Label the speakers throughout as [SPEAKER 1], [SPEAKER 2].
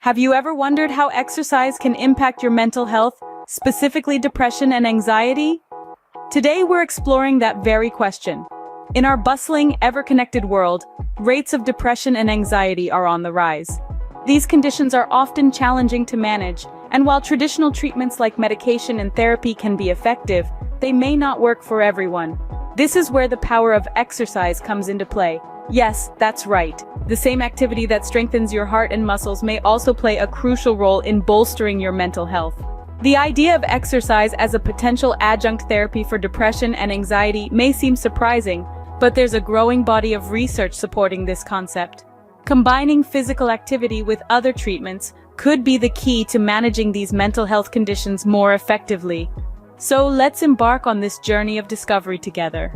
[SPEAKER 1] Have you ever wondered how exercise can impact your mental health, specifically depression and anxiety? Today we're exploring that very question. In our bustling, ever-connected world, rates of depression and anxiety are on the rise. These conditions are often challenging to manage, and while traditional treatments like medication and therapy can be effective, they may not work for everyone. This is where the power of exercise comes into play. Yes, that's right. The same activity that strengthens your heart and muscles may also play a crucial role in bolstering your mental health. The idea of exercise as a potential adjunct therapy for depression and anxiety may seem surprising, but there's a growing body of research supporting this concept. Combining physical activity with other treatments could be the key to managing these mental health conditions more effectively. So let's embark on this journey of discovery together.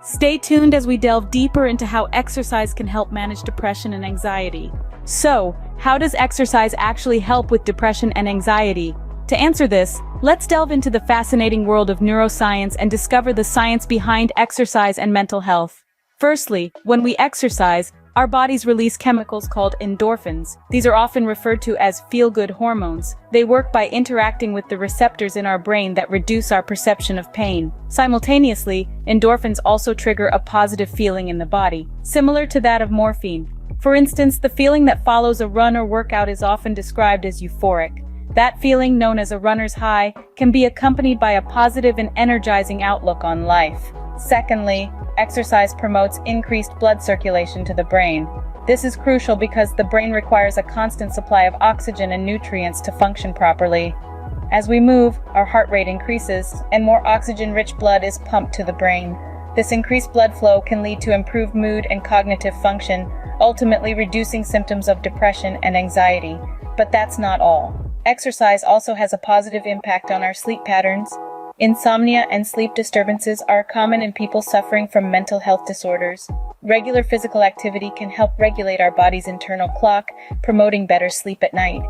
[SPEAKER 1] Stay tuned as we delve deeper into how exercise can help manage depression and anxiety. So, how does exercise actually help with depression and anxiety? To answer this, let's delve into the fascinating world of neuroscience and discover the science behind exercise and mental health. Firstly, when we exercise, our bodies release chemicals called endorphins. These are often referred to as feel-good hormones. They work by interacting with the receptors in our brain that reduce our perception of pain. Simultaneously, endorphins also trigger a positive feeling in the body, similar to that of morphine. For instance, the feeling that follows a run or workout is often described as euphoric. That feeling, known as a runner's high, can be accompanied by a positive and energizing outlook on life. Secondly, exercise promotes increased blood circulation to the brain. This is crucial because the brain requires a constant supply of oxygen and nutrients to function properly. As we move, our heart rate increases, and more oxygen-rich blood is pumped to the brain. This increased blood flow can lead to improved mood and cognitive function, ultimately reducing symptoms of depression and anxiety. But that's not all. Exercise also has a positive impact on our sleep patterns. Insomnia and sleep disturbances are common in people suffering from mental health disorders. Regular physical activity can help regulate our body's internal clock, promoting better sleep at night.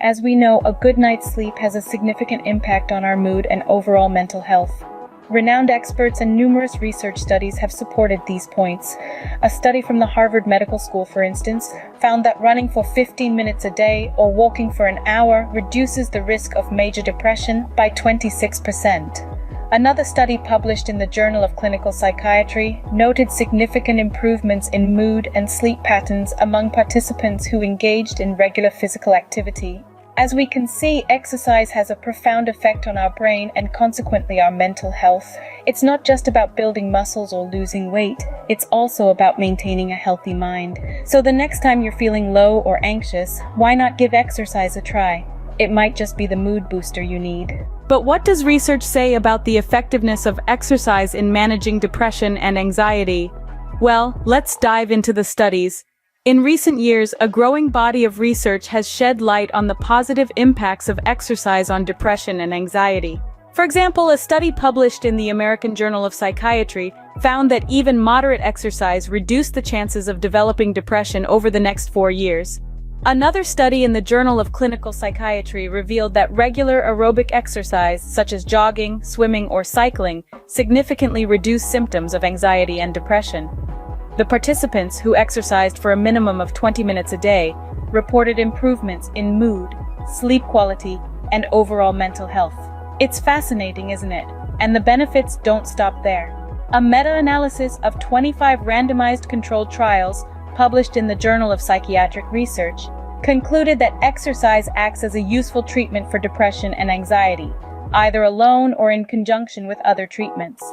[SPEAKER 1] As we know, a good night's sleep has a significant impact on our mood and overall mental health. Renowned experts and numerous research studies have supported these points. A study from the Harvard Medical School, for instance, found that running for 15 minutes a day or walking for an hour reduces the risk of major depression by 26%. Another study published in the Journal of Clinical Psychiatry noted significant improvements in mood and sleep patterns among participants who engaged in regular physical activity. As we can see, exercise has a profound effect on our brain and consequently our mental health. It's not just about building muscles or losing weight, it's also about maintaining a healthy mind. So the next time you're feeling low or anxious, why not give exercise a try? It might just be the mood booster you need. But what does research say about the effectiveness of exercise in managing depression and anxiety? Well, let's dive into the studies. In recent years, a growing body of research has shed light on the positive impacts of exercise on depression and anxiety. For example, a study published in the American Journal of Psychiatry found that even moderate exercise reduced the chances of developing depression over the next 4 years. Another study in the Journal of Clinical Psychiatry revealed that regular aerobic exercise, such as jogging, swimming, or cycling, significantly reduced symptoms of anxiety and depression. The participants, who exercised for a minimum of 20 minutes a day, reported improvements in mood, sleep quality, and overall mental health. It's fascinating, isn't it? And the benefits don't stop there. A meta-analysis of 25 randomized controlled trials, published in the Journal of Psychiatric Research, concluded that exercise acts as a useful treatment for depression and anxiety, either alone or in conjunction with other treatments.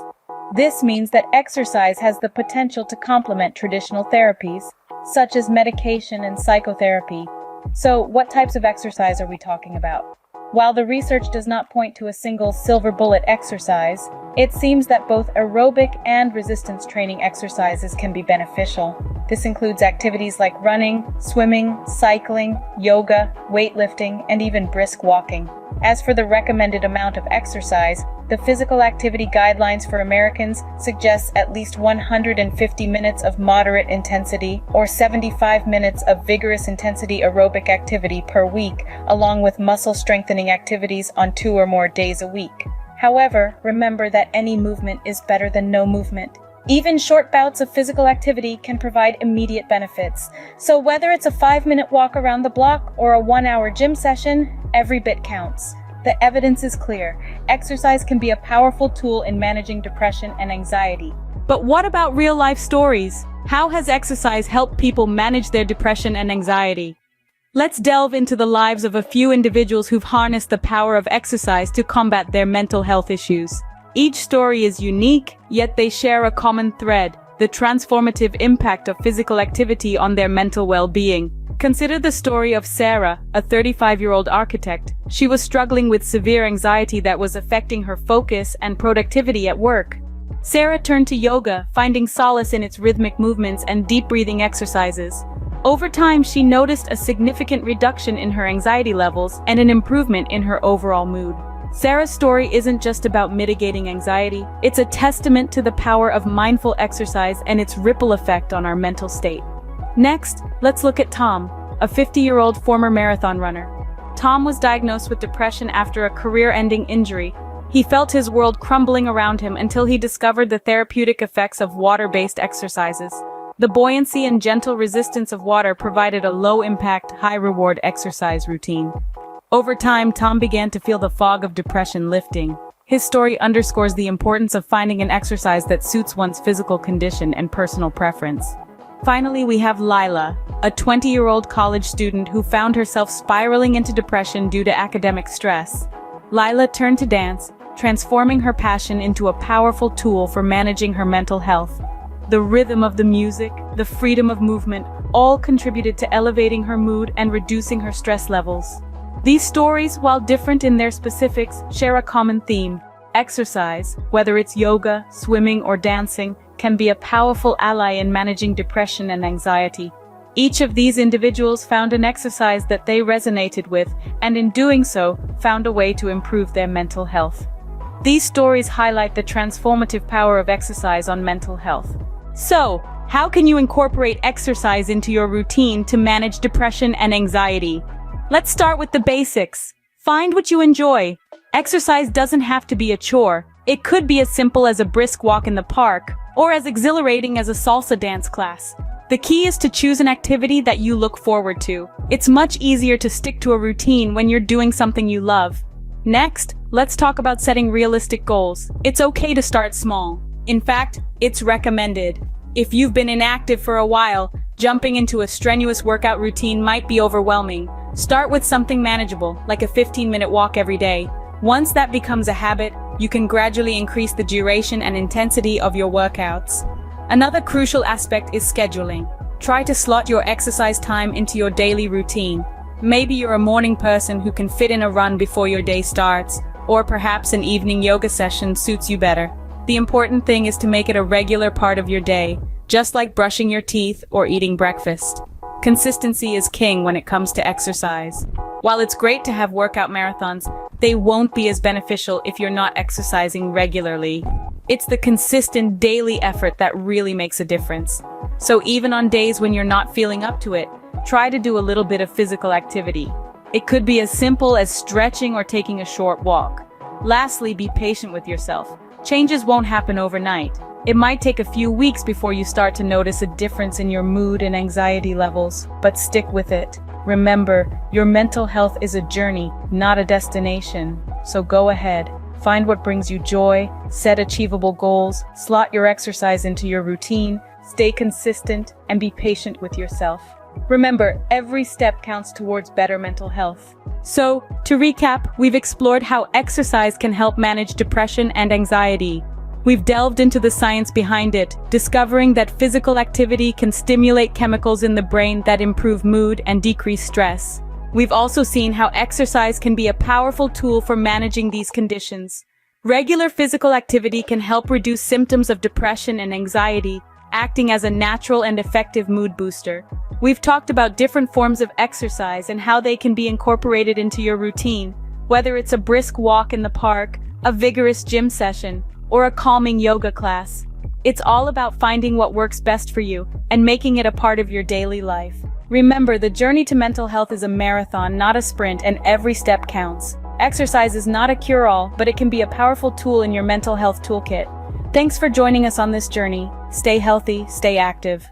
[SPEAKER 1] This means that exercise has the potential to complement traditional therapies, such as medication and psychotherapy. So, what types of exercise are we talking about? While the research does not point to a single silver bullet exercise, it seems that both aerobic and resistance training exercises can be beneficial. This includes activities like running, swimming, cycling, yoga, weightlifting, and even brisk walking. As for the recommended amount of exercise, the Physical Activity Guidelines for Americans suggests at least 150 minutes of moderate intensity or 75 minutes of vigorous intensity aerobic activity per week, along with muscle strengthening activities on 2 or more days a week. However, remember that any movement is better than no movement. Even short bouts of physical activity can provide immediate benefits. So whether it's a 5-minute walk around the block or a 1-hour gym session, every bit counts. The evidence is clear. Exercise can be a powerful tool in managing depression and anxiety. But what about real-life stories? How has exercise helped people manage their depression and anxiety? Let's delve into the lives of a few individuals who've harnessed the power of exercise to combat their mental health issues. Each story is unique, yet they share a common thread: the transformative impact of physical activity on their mental well-being. Consider the story of Sarah, a 35-year-old architect. She was struggling with severe anxiety that was affecting her focus and productivity at work. Sarah turned to yoga, finding solace in its rhythmic movements and deep breathing exercises. Over time, she noticed a significant reduction in her anxiety levels and an improvement in her overall mood. Sarah's story isn't just about mitigating anxiety, it's a testament to the power of mindful exercise and its ripple effect on our mental state. Next, let's look at Tom, a 50-year-old former marathon runner. Tom was diagnosed with depression after a career-ending injury. He felt his world crumbling around him until he discovered the therapeutic effects of water-based exercises. The buoyancy and gentle resistance of water provided a low-impact, high-reward exercise routine. Over time, Tom began to feel the fog of depression lifting. His story underscores the importance of finding an exercise that suits one's physical condition and personal preference. Finally, we have Lila, a 20-year-old college student who found herself spiraling into depression due to academic stress. Lila turned to dance, transforming her passion into a powerful tool for managing her mental health. The rhythm of the music, the freedom of movement, all contributed to elevating her mood and reducing her stress levels. These stories, while different in their specifics, share a common theme. Exercise, whether it's yoga, swimming, or dancing, can be a powerful ally in managing depression and anxiety. Each of these individuals found an exercise that they resonated with, and in doing so, found a way to improve their mental health. These stories highlight the transformative power of exercise on mental health. So, how can you incorporate exercise into your routine to manage depression and anxiety? Let's start with the basics. Find what you enjoy. Exercise doesn't have to be a chore. It could be as simple as a brisk walk in the park, or as exhilarating as a salsa dance class. The key is to choose an activity that you look forward to. It's much easier to stick to a routine when you're doing something you love. Next, let's talk about setting realistic goals. It's okay to start small. In fact, it's recommended. If you've been inactive for a while, jumping into a strenuous workout routine might be overwhelming. Start with something manageable, like a 15-minute walk every day. Once that becomes a habit, you can gradually increase the duration and intensity of your workouts. Another crucial aspect is scheduling. Try to slot your exercise time into your daily routine. Maybe you're a morning person who can fit in a run before your day starts, or perhaps an evening yoga session suits you better. The important thing is to make it a regular part of your day, just like brushing your teeth or eating breakfast. Consistency is king when it comes to exercise. While it's great to have workout marathons, they won't be as beneficial if you're not exercising regularly. It's the consistent daily effort that really makes a difference. So even on days when you're not feeling up to it, try to do a little bit of physical activity. It could be as simple as stretching or taking a short walk. Lastly, be patient with yourself. Changes won't happen overnight. It might take a few weeks before you start to notice a difference in your mood and anxiety levels, but stick with it. Remember, your mental health is a journey, not a destination. So go ahead, find what brings you joy, set achievable goals, slot your exercise into your routine, stay consistent, and be patient with yourself. Remember, every step counts towards better mental health. So, to recap, we've explored how exercise can help manage depression and anxiety. We've delved into the science behind it, discovering that physical activity can stimulate chemicals in the brain that improve mood and decrease stress. We've also seen how exercise can be a powerful tool for managing these conditions. Regular physical activity can help reduce symptoms of depression and anxiety, acting as a natural and effective mood booster. We've talked about different forms of exercise and how they can be incorporated into your routine, whether it's a brisk walk in the park, a vigorous gym session, or a calming yoga class. It's all about finding what works best for you and making it a part of your daily life. Remember, the journey to mental health is a marathon, not a sprint, and every step counts. Exercise is not a cure-all, but it can be a powerful tool in your mental health toolkit. Thanks for joining us on this journey. Stay healthy, stay active.